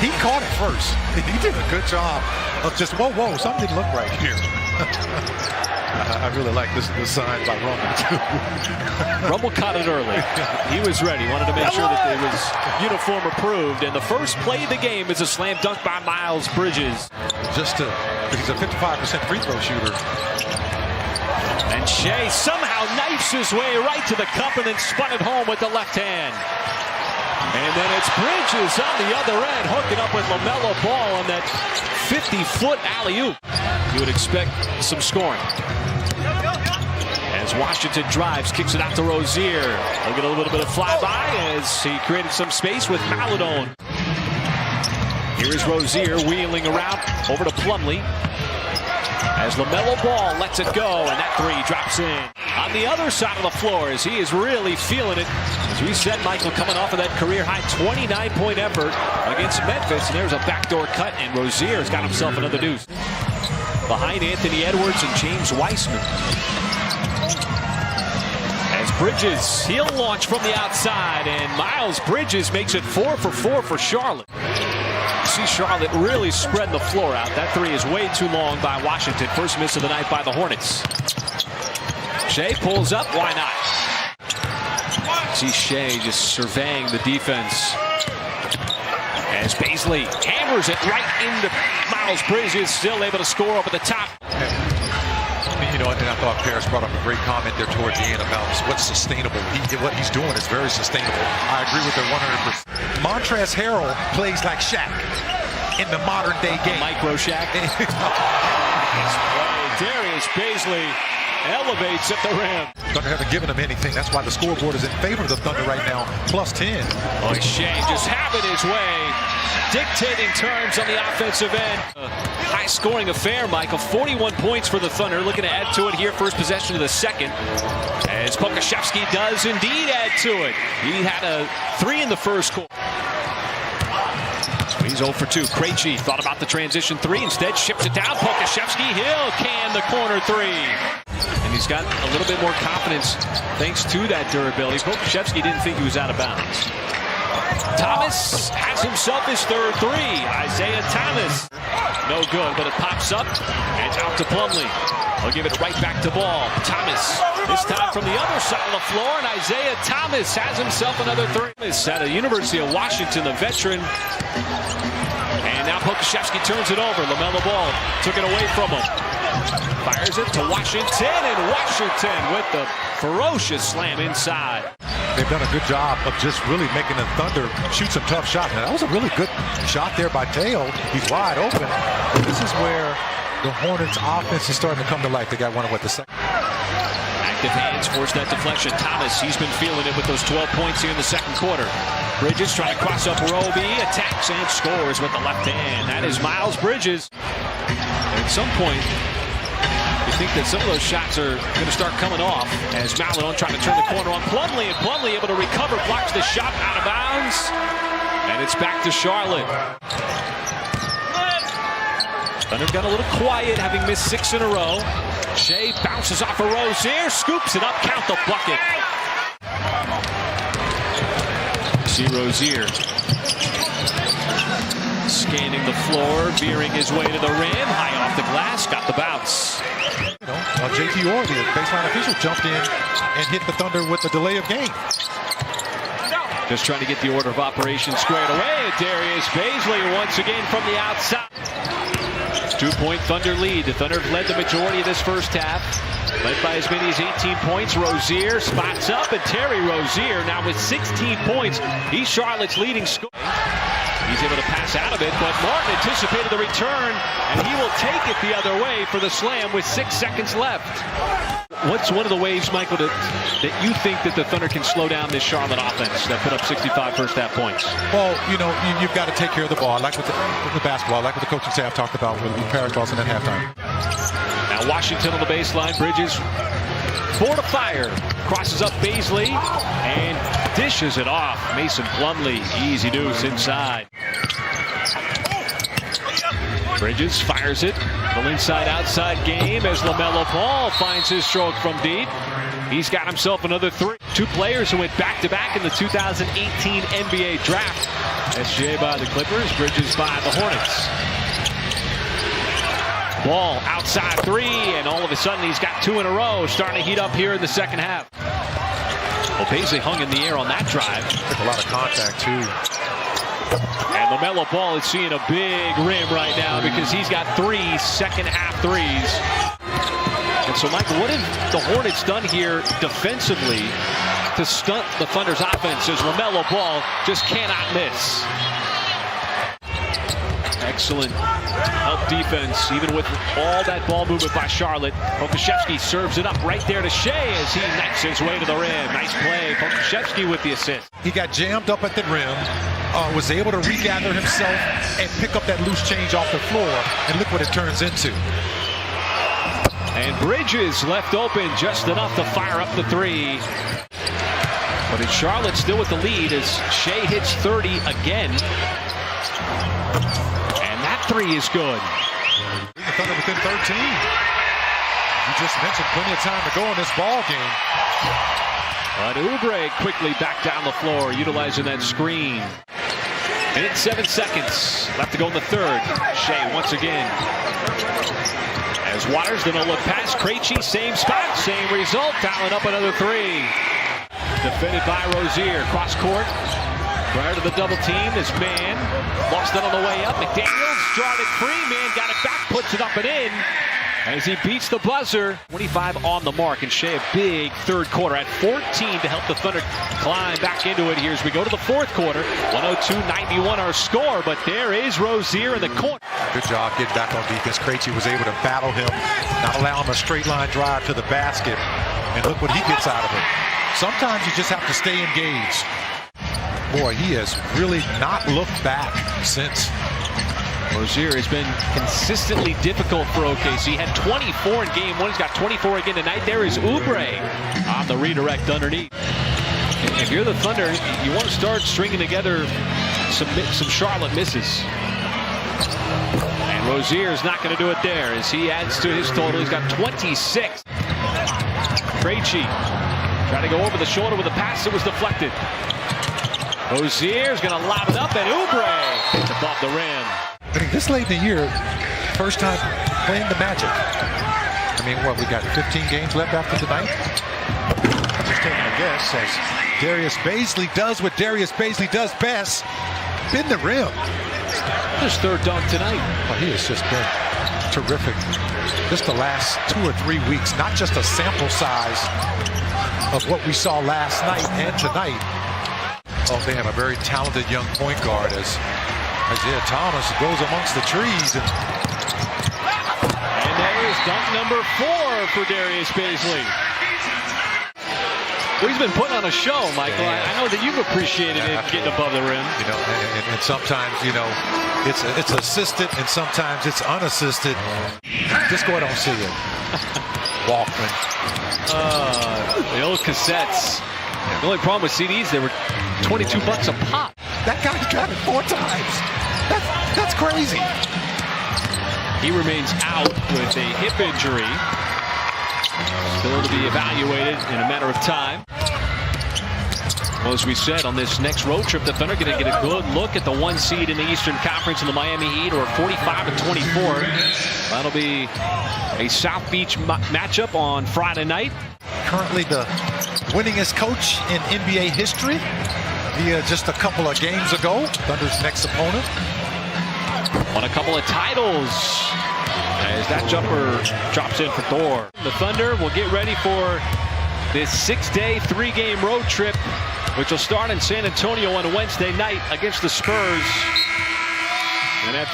He caught it first. He did a good job of just, whoa, something didn't look right here. I really like this sign by Rummel, too. Rummel caught it early. He was ready. Wanted to make sure that it was uniform approved. And the first play of the game is a slam dunk by Miles Bridges. He's a 55% free throw shooter. And Shea somehow knifes his way right to the cup and then spun it home with the left hand. And then it's Bridges on the other end, hooking up with LaMelo Ball on that 50-foot alley-oop. You would expect some scoring. As Washington drives, kicks it out to Rozier. He'll get a little bit of flyby as he created some space with Maladone. Here is Rozier wheeling around over to Plumlee. As LaMelo Ball lets it go, and that three drops in. On the other side of the floor, as he is really feeling it. As we said, Michael, coming off of that career-high 29-point effort against Memphis. And there's a backdoor cut, and Rozier's got himself another deuce. Behind Anthony Edwards and James Wiseman. As Bridges, he'll launch from the outside, and Miles Bridges makes it 4 for 4 for Charlotte. See Charlotte really spread the floor out. That three is way too long by Washington. First miss of the night by the Hornets. Shea pulls up. Why not? See Shea just surveying the defense. As Baisley hammers it right into Miles Bridges, still able to score over the top. You know, and I thought Paris brought up a great comment there towards the end about what's sustainable. What he's doing is very sustainable. I agree with it 100%. Montrezl Harrell plays like Shaq in the modern day game. Micro Shaq. Darius Baisley elevates at the rim. Thunder haven't given him anything. That's why the scoreboard is in favor of the Thunder right now, plus 10. Oh, Shea just having his way, dictating terms on the offensive end. High-scoring affair, Michael. 41 points for the Thunder. Looking to add to it here, first possession of the second. As Pokusevski does indeed add to it. He had a 3 in the first quarter. So he's 0 for 2. Krejci thought about the transition 3. Instead, ships it down. Pokusevski, he'll can the corner 3. And he's got a little bit more confidence thanks to that durability. Pokusevski didn't think he was out of bounds. Thomas has himself his third 3. Isaiah Thomas. No good, but it pops up and out to Plumlee. He'll give it right back to Ball. Thomas, this time from the other side of the floor, and Isaiah Thomas has himself another 3. It's at the University of Washington, the veteran. And now Pokusevski turns it over. LaMelo Ball took it away from him. Fires it to Washington, and Washington with the ferocious slam inside. They've done a good job of just really making the Thunder shoot some tough shots. Now, that was a really good shot there by Teo. He's wide open. But this is where the Hornets' offense is starting to come to life. They got one with the second. Active hands force that deflection. Thomas, he's been feeling it with those 12 points here in the second quarter. Bridges trying to cross up Roby, attacks and scores with the left hand. That is Miles Bridges. And at some point, you think that some of those shots are going to start coming off as Maladone trying to turn the corner on Plumlee, and Plumlee able to recover, blocks the shot out of bounds, and it's back to Charlotte. Thunder got a little quiet, having missed 6 in a row. Shea bounces off a Rozier, scoops it up, count the bucket. See Rozier scanning the floor, veering his way to the rim, high off the glass, got the bounce. JT Orr, the baseline official, jumped in and hit the Thunder with the delay of game. Just trying to get the order of operations squared away. Darius Baisley once again from the outside. 2-point Thunder lead. The Thunder have led the majority of this first half. Led by as many as 18 points. Rozier spots up, and Terry Rozier now with 16 points. He's Charlotte's leading scorer. He's able to pass out of it, but Martin anticipated the return, and he will take it the other way for the slam with 6 seconds left. What's one of the ways, Michael, that you think that the Thunder can slow down this Charlotte offense that put up 65 first-half points? Well, you know, you've got to take care of the ball. I like what the basketball, I like what the coaching staff talked about with Paris Boston at halftime. Now Washington on the baseline. Bridges, 4 to fire. Crosses up Baisley and dishes it off. Mason Plumlee, easy deuce inside. Bridges fires it. Little inside-outside game as LaMelo Ball finds his stroke from deep. He's got himself another 3. 2 players who went back-to-back in the 2018 NBA draft. SGA by the Clippers, Bridges by the Hornets. Ball outside 3, and all of a sudden he's got 2 in a row, starting to heat up here in the second half. Well, Paisley hung in the air on that drive. Took a lot of contact, too. And LaMelo Ball is seeing a big rim right now because he's got 3 second-half threes. And so, Michael, what have the Hornets done here defensively to stunt the Thunder's offense as LaMelo Ball just cannot miss? Excellent help defense, even with all that ball movement by Charlotte. Pokusevski serves it up right there to Shea as he knifes his way to the rim. Nice play, Pokusevski with the assist. He got jammed up at the rim, was able to regather himself and pick up that loose change off the floor, and look what it turns into. And Bridges left open just enough to fire up the 3. But it's Charlotte still with the lead as Shea hits 30 again. And that 3 is good. The Thunder within 13. You just mentioned plenty of time to go in this ball game. But Oubre quickly back down the floor, utilizing that screen. Minute 7 seconds left to go in the 3rd. Shea once again. As Waters, the no-look pass. Krejci, same spot, same result. Dialing up another 3. Defended by Rozier. Cross court. Prior to the double team, this man lost it on the way up. McDaniels drawing it free. Man got it back, puts it up and in. As he beats the buzzer. 25 on the mark, and Shea a big 3rd quarter at 14 to help the Thunder climb back into it here as we go to the 4th quarter. 102-91 our score, but there is Rozier in the corner. Good job getting back on defense. Krejci was able to battle him, not allow him a straight line drive to the basket, and look what he gets out of it. Sometimes you just have to stay engaged. Boy, he has really not looked back since. Rozier has been consistently difficult for OKC. He had 24 in game 1. He's got 24 again tonight. There is Oubre on the redirect underneath. If you're the Thunder, you want to start stringing together some Charlotte misses. And Rozier is not going to do it there as he adds to his total. He's got 26. Krejci trying to go over the shoulder with a pass that was deflected. Rozier's going to lob it up, and Oubre above the rim. I mean, this late in the year, first time playing the Magic. I mean, what, we got 15 games left after tonight? Just taking a guess as Darius Bazley does what Darius Bazley does best, bend the rim. His 3rd dunk tonight. Well, he has just been terrific. Just the last 2 or 3 weeks, not just a sample size of what we saw last night and tonight. Oh, they have a very talented young point guard as Isaiah Thomas goes amongst the trees. And there is dunk number 4 for Darius Bazley. Well, he's been putting on a show, Michael. Yeah. I know that you've appreciated it getting above the rim. You know, and sometimes, you know, it's assisted and sometimes it's unassisted. Just go ahead and see it. Walkman. The old cassettes. The only problem with CDs, they were $22 a pop. That guy got it 4 times. That's crazy. He remains out with a hip injury. Still to be evaluated in a matter of time. Well, as we said, on this next road trip, the Thunder are going to get a good look at the 1 seed in the Eastern Conference in the Miami Heat, or 45-24. That'll be a South Beach matchup on Friday night. Currently the winningest coach in NBA history via just a couple of games ago. Thunder's next opponent. Won a couple of titles as that jumper drops in for Thor. The Thunder will get ready for this 6-day, 3-game road trip, which will start in San Antonio on Wednesday night against the Spurs. And after